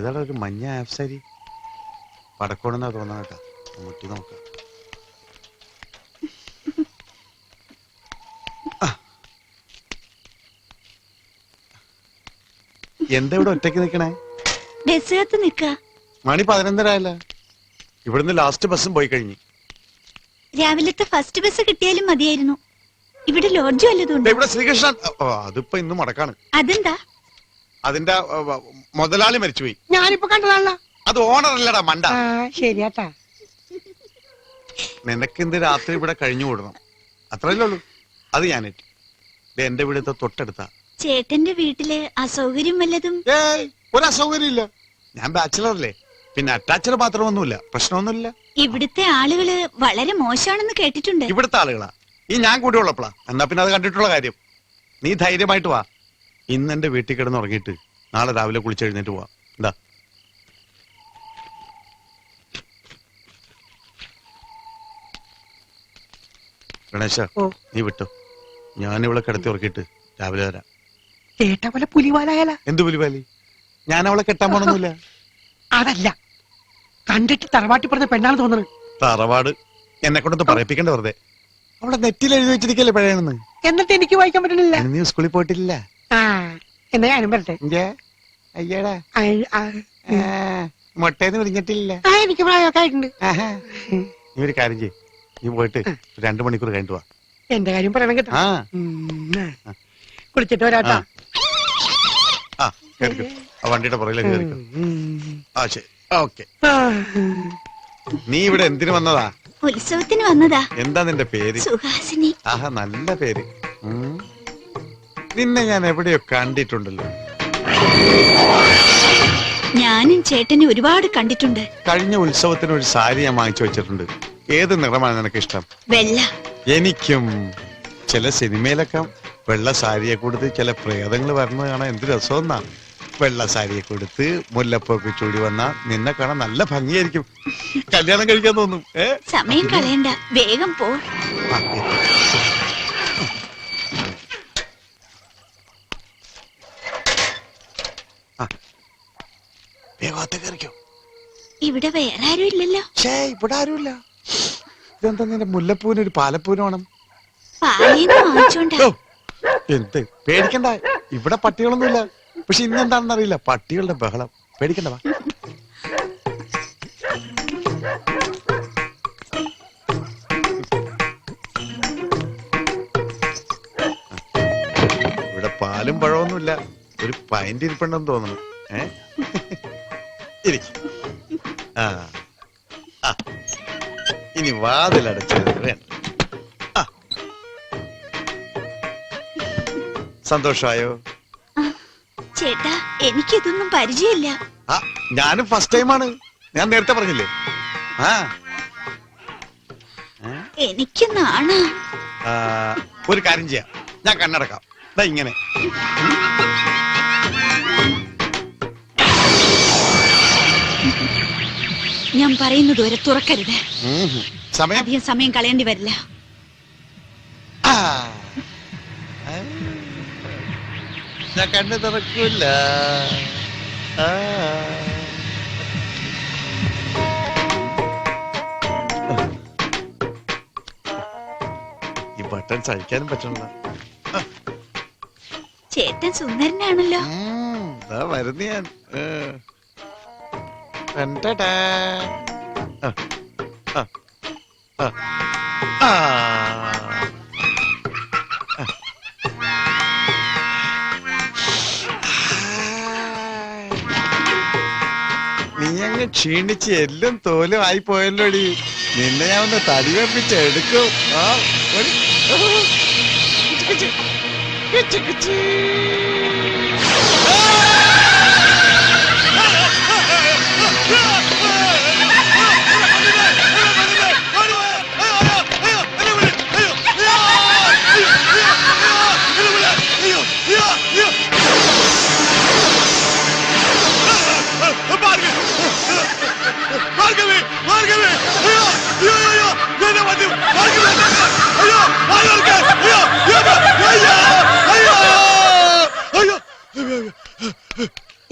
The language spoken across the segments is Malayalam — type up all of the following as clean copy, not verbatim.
ഏതാണ് ഒരു മഞ്ഞ ആപ്സാരി പടക്കോണെന്നാ തോന്നാ കേട്ടാ. മുട്ടി നോക്കാം. എന്താ ഇവിടെ ഒറ്റയ്ക്ക് നിക്കണേ? ബസ്സകത്ത് നിക്ക. മണി 11:30 ഇവിടുന്ന് ലാസ്റ്റ് ബസ്സും പോയി കഴിഞ്ഞു. രാവിലത്തെ ഫസ്റ്റ് ബസ് കിട്ടിയാലും മതിയായിരുന്നു. ഇവിടെ ലോഡ്ജ് വല്ലതും ഇവിടെ ശ്രീകൃഷ്ണൻ അതിപ്പോ ഇന്ന് മുടക്കാണ്. അതെന്താ? അതിന്റെ മുതലാളി മരിച്ചുപോയി. ഞാനിപ്പോ കണ്ടതാണല്ലോ. അത് ഓണർ അല്ലടാ മണ്ട. ശരിയാട്ടാ. നിനക്ക് ഇന്ന് രാത്രി ഇവിടെ കഴിഞ്ഞു കൂടണം, അത്രയല്ലേ ഉള്ളൂ. അത് ഞാനേറ്റു. എന്റെ വീടത്തെ തൊട്ടടുത്താ. ചേട്ടന്റെ വീട്ടില് അസൗകര്യം വല്ലതും? ഒരു അസൗകര്യം ഇല്ല. ഞാൻ ബാച്ചിലറല്ലേ, പിന്നെ അറ്റാച്ചഡ് മാത്രമൊന്നുമില്ല, പ്രശ്നമൊന്നുമില്ല. ഇവിടുത്തെ ആളുകള് വളരെ മോശമാണെന്ന് കേട്ടിട്ടുണ്ട്. ഇവിടുത്തെ ആളുകളാ? ഈ ഞാൻ കൂടെ ഉള്ളപ്പോളാ. എന്നാ പിന്നെ അത് കണ്ടിട്ടുള്ള കാര്യം. നീ ധൈര്യമായിട്ട് വാ. ഇന്ന് എന്റെ വീട്ടിൽ കിടന്ന് ഉറങ്ങിയിട്ട് നാളെ രാവിലെ കുളിച്ചെഴുന്നേറ്റ് പോവാ. എന്താ ഗണേശ, നീ വിട്ടോ. ഞാനിവളെ കിടത്തി ഉറക്കിയിട്ട് രാവിലെ വരാം. ചേട്ടാ പോലെ പുലിവാലായാല? എന്ത് പുലിവാലി? ഞാൻ അവളെ കെട്ടാൻ പോണൊന്നുമില്ല. അതല്ല, കണ്ടിട്ട് തറവാട്ടി പറഞ്ഞ പെണ്ണാണ് തോന്നുന്നത്. തറവാട് എന്നെ കൊണ്ടൊന്ന് പറയിപ്പിക്കണ്ട വെറുതെ. അവിടെ നെറ്റിൽ എഴുതി വെച്ചിരിക്കല്ലേ പഴയെന്ന്. എന്നിട്ട് എനിക്ക് വായിക്കാൻ പറ്റണില്ല. നീ സ്കൂളിൽ പോയിട്ടില്ല? എന്നാ ഞാനും വരട്ടെ. അയ്യടാ, മുട്ടേന്ന് വിരിഞ്ഞിട്ടില്ല. എനിക്ക് പ്രായമൊക്കെ ആയിട്ടുണ്ട്. നീ ഒരു കാര്യം ചെയ്യ്, നീ പോയിട്ട് 2 മണിക്കൂർ കഴിഞ്ഞിട്ട് വാ. എന്റെ കാര്യം പറയണം കേട്ടോ. കുളിച്ചിട്ട് വരാട്ടാ. വണ്ടിയുടെ പുറകിലേക്ക് കയറിക്കോ. ശരി, ഓക്കെ. നീ ഇവിടെ എന്തിനു വന്നതാ? ഉത്സവത്തിന് വന്നതാ. എന്താ നിന്റെ പേര്? സുഹാസിനി. ആഹാ, നല്ല പേര്. നിന്നെ ഞാൻ എവിടെയോ കണ്ടിട്ടുണ്ടല്ലോ. ഞാനും ചേട്ടനെ ഒരുപാട് കണ്ടിട്ടുണ്ട്. കഴിഞ്ഞ ഉത്സവത്തിന് ഒരു സാരി ഞാൻ വാങ്ങിച്ചു വെച്ചിട്ടുണ്ട്. ഏത് നിറമാണ് നിനക്ക് ഇഷ്ടം? വെള്ള. എനിക്കും. ചില സിനിമയിലൊക്കെ വെള്ള സാരിയെ കൊടുത്ത് ചില പ്രേതങ്ങൾ വരുന്നത് കാണാൻ എന്ത് രസമെന്നാ. വെള്ള സാരിയെ കൊടുത്ത് മുല്ലപ്പൊക്കെ ചൂടി വന്നാ നിന്നെ കാണാൻ നല്ല ഭംഗിയായിരിക്കും. കല്യാണം കഴിക്കാൻ തോന്നും. സമയം കളയണ്ട, വേഗം പോ. ഇവിടെ വേറെ ആരും ഇല്ലല്ലോ. ഇവിടെ ആരുമില്ല. ഇതെന്താ നിന്റെ മുല്ലപ്പൂവിന് ഒരു പാലപ്പൂവിന് വേണം? എന്ത് പേടിക്കണ്ട, ഇവിടെ പട്ടികളൊന്നുമില്ല. പക്ഷെ ഇന്നെന്താണെന്ന് അറിയില്ല, പട്ടികളുടെ ബഹളം. പേടിക്കണ്ട, വാ. ഇവിടെ പാലും പഴമൊന്നുമില്ല. ഒരു പൈൻ്റ് ഇരിപ്പുണ്ടെന്ന് തോന്നുന്നു. ഇനി വാതിലടച്ചത് വേണ്ട. സന്തോഷമായോ? ചേട്ടാ, എനിക്കിതൊന്നും പരിചയമില്ല. ഞാനും ഫസ്റ്റ് ടൈമാണ്. ഞാൻ നേരത്തെ പറഞ്ഞില്ലേ. എനിക്ക് നാണാ. ഒരു കാര്യം ചെയ്യാം, ഞാൻ കണ്ണടക്കാം. ഇങ്ങനെ ഞാൻ പറയുന്നത് വരെ തുറക്കരുത്. അധികം സമയം കളയേണ്ടി വരില്ല. ഞാൻ കണ്ണു തുറക്കൂല. ഈ ബട്ടൺ സഹിക്കാനും പറ്റണല്ലോ. ചേട്ടൻ സുന്ദരനാണല്ലോ. വരുന്ന ഞാൻ. നീ അങ്ങ് ക്ഷീണിച്ച് എല്ലും തോലും ആയി പോയല്ലോടി. നിന്നെ ഞാൻ ഒന്ന് തടി വെപ്പിച്ച് എടുക്കും.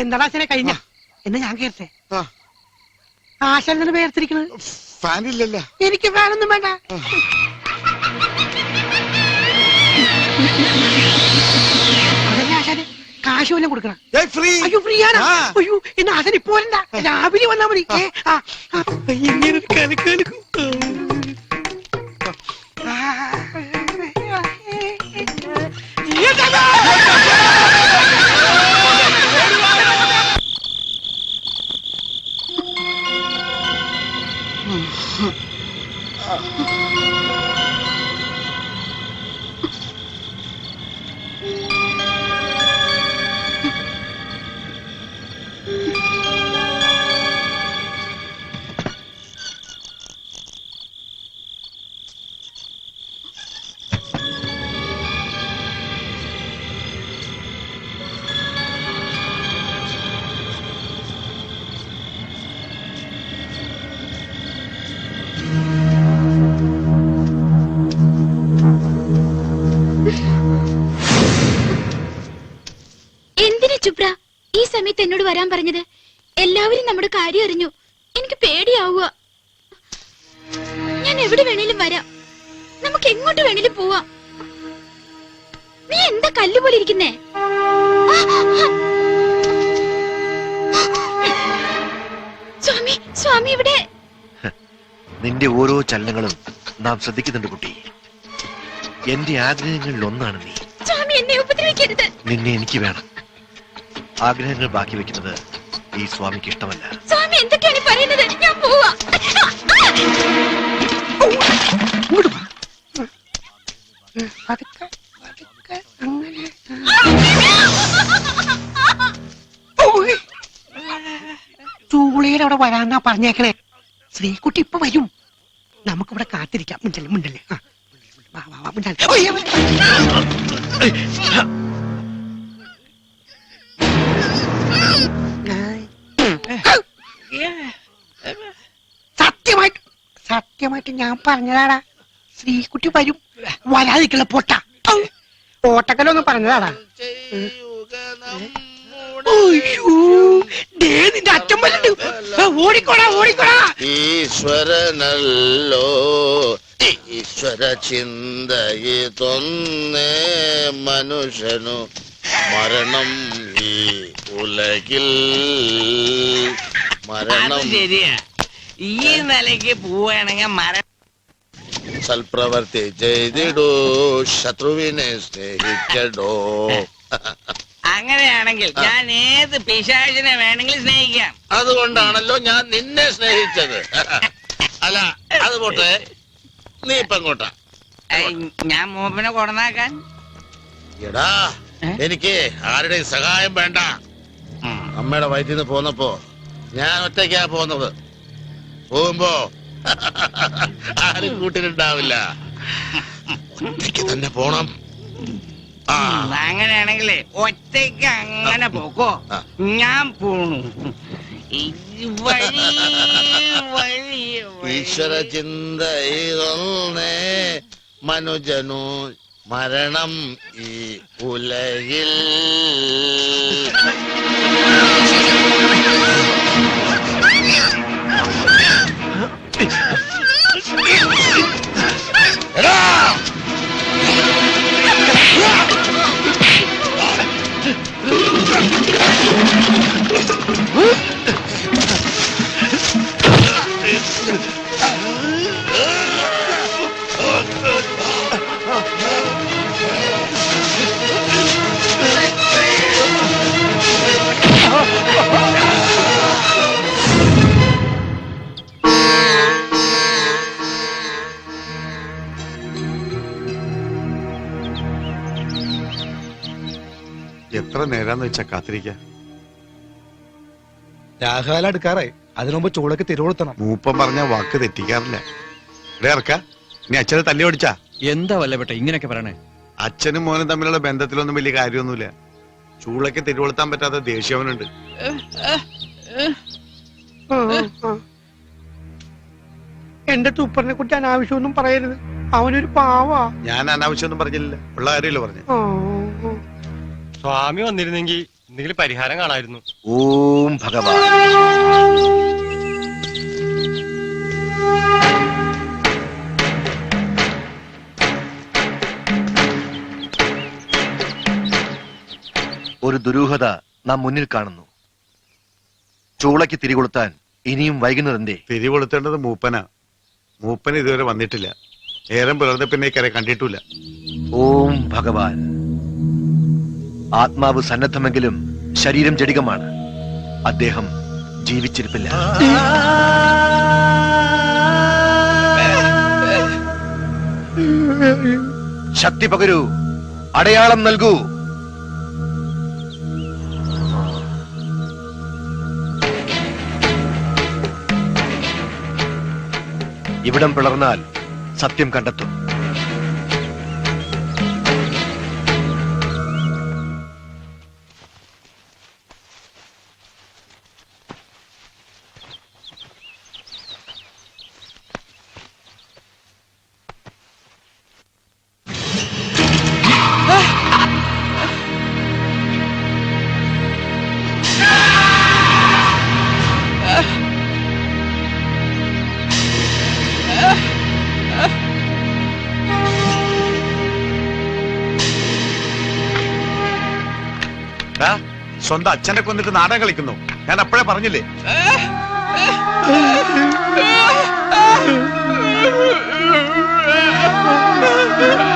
എന്താ കഴിഞ്ഞ എന്നാ ഞാൻ കേട്ടെ ആ. ആശാനെ വേർതിരിക്കണത് ഫാനില്ലല്ല. എനിക്ക് ഫാനൊന്നും വേണ്ട. അതല്ലേ ആശാനെ കാശ് വല്ലതും കൊടുക്കണം. ഫ്രീ. അയ്യോ ഫ്രീ ആണ്. അയ്യോ എന്നാ ആശാൻ ഇപ്പൊ വരണ്ട, രാവിലെ വന്നാ മതി. ഇങ്ങനെ കലക്കാലക്കും. എന്തിനാ ചുപ്ര ഈ സമയത്ത് എന്നോട് വരാൻ പറഞ്ഞത്? എല്ലാവരും നമ്മുടെ കാര്യം അറിഞ്ഞു. എനിക്ക് പേടിയാവുക. ഞാൻ എവിടെ വേണേലും വരാം, നമുക്ക് എങ്ങോട്ട് വേണേലും പോവാം. നീ എന്താ കല്ലുപോലെ ഇരിക്കുന്നേ? സ്വാമി, സ്വാമി ഇവിടെ. നിന്റെ ഓരോ ചലനങ്ങളും നാം ശ്രദ്ധിക്കുന്നുണ്ട് കുട്ടി. എന്റെ ആഗ്രഹങ്ങളിൽ ഒന്നാണ് നീ. സ്വാമി എന്നെ ഉപദ്രവിക്കരുത്. നിന്നെ എനിക്ക് വേണം. ആഗ്രഹങ്ങൾ ബാക്കി വെക്കുന്നത് ഈ സ്വാമിക്ക് ഇഷ്ടമല്ല. സ്വാമി എന്തൊക്കെയാണ് പറയുന്നത്? ഞാൻ പോവാ. ചൂളയുടെ അവിടെ വരാന്നാ പറഞ്ഞേക്കണേ. ശ്രീകുട്ടി ഇപ്പൊ വരും, നമുക്കിവിടെ കാത്തിരിക്കാം. മിണ്ടല്ലേ മിണ്ടല്ലേ. സത്യമായിട്ട് ഞാൻ പറഞ്ഞതാടാ, ശ്രീകുട്ടി വരും. വരാതിരിക്കല പൊട്ട ഓട്ടക്കലൊന്നും പറഞ്ഞതാടാ. നിന്റെ അച്ഛൻ വല്ലുണ്ട്. ഓടിക്കോടാ ഓടിക്കോടാ. ഈശ്വരനല്ലോ ഈശ്വര ചിന്തയിതൊന്നേ മനുഷ്യനു മരണം ഈ ഉലകിൽ മരണം. ശരിയാ, ഈ നിലയ്ക്ക് പോവുകയാണെങ്കിൽ മരണം. സൽപ്രവർത്തി ചെയ്തിടൂ, ശത്രുവിനെ സ്നേഹിക്കടോ. അങ്ങനെയാണെങ്കിൽ ഞാൻ ഏത് പിശാചിനെ വേണമെങ്കിലും സ്നേഹിക്കാം. അതുകൊണ്ടാണല്ലോ ഞാൻ നിന്നെ സ്നേഹിച്ചത്. അല്ല അത് പോട്ടെ, നീ ഇപ്പൊ എങ്ങോട്ടാ? ഞാൻ മൂപ്പനെ കൊടന്നാക്കാൻ. എടാ എനിക്ക് ആരുടെയും സഹായം വേണ്ട. അമ്മയുടെ വയറ്റിൽ നിന്ന് പോന്നപ്പോ ഞാൻ ഒറ്റയ്ക്കാ പോന്നത്. പോകുമ്പോ ആരും കൂട്ടിനുണ്ടാവില്ല, ഒറ്റയ്ക്ക് തന്നെ പോണം. അങ്ങനെയാണെങ്കിലേ ഒറ്റയ്ക്ക് അങ്ങനെ പോക്കോ, ഞാൻ പോണു. വഴി വഴി ഈശ്വര ചിന്ത ഇതൊന്നേ മനുജനു മരണം ഈ ഉലകിൽ. എത്ര നേരാന്ന് വെച്ചാ കാത്തിരിക്ക? രാഘകാലം അടുക്കാറായി. അതിനുമുമ്പ് ചൂളക്ക് തിരുവോളത്തണം. മൂപ്പം പറഞ്ഞ വാക്ക് തെറ്റിക്കാറില്ല. ഇവിടെ ഇറക്ക. നീ അച്ഛനെ തല്ലി ഓടിച്ചാ? എന്താ വല്ലപ്പെട്ട ഇങ്ങനെയൊക്കെ പറയണേ? അച്ഛനും മോനും തമ്മിലുള്ള ബന്ധത്തിലൊന്നും വലിയ കാര്യമൊന്നുമില്ല. ചൂളയ്ക്ക് തിരുവോളത്താൻ പറ്റാത്ത ദേഷ്യവനുണ്ട്. എന്റെ തൂപ്പറിനെ കുറിച്ച് അനാവശ്യമൊന്നും പറയരുത്, അവനൊരു പാവാ. ഞാൻ അനാവശ്യമൊന്നും പറഞ്ഞില്ല, ഉള്ള കാര്യമല്ലോ പറഞ്ഞു. സ്വാമി വന്നിരുന്നെങ്കിൽ എന്തെങ്കിലും പരിഹാരം കാണായിരുന്നു. ഓം ഭഗവാൻ. ഒരു ദുരൂഹത നാം മുന്നിൽ കാണുന്നു. ചൂളയ്ക്ക് തിരികൊളുത്താൻ ഇനിയും വൈകുന്നതെന്തേ? തിരികൊളുത്തേണ്ടത് മൂപ്പനാ. മൂപ്പൻ ഇതുവരെ വന്നിട്ടില്ല. ഏറെ പുലർന്ന പിന്നെ ഈ കര കണ്ടിട്ടില്ല. ഓം ഭഗവാൻ. ആത്മാവ് സന്നദ്ധമെങ്കിലും ശരീരം ജഡികമാണ്. അദ്ദേഹം ജീവിച്ചിരിപ്പില്ല. ശക്തി പകരൂ, അടയാളം നൽകൂ. ഇവിടം പിളർന്നാൽ സത്യം കണ്ടെത്തും. സ്വന്തം അച്ഛനെ കൊന്നിട്ട് നാടകം കളിക്കുന്നു. ഞാൻ അപ്പോഴേ പറഞ്ഞില്ലേ. ആ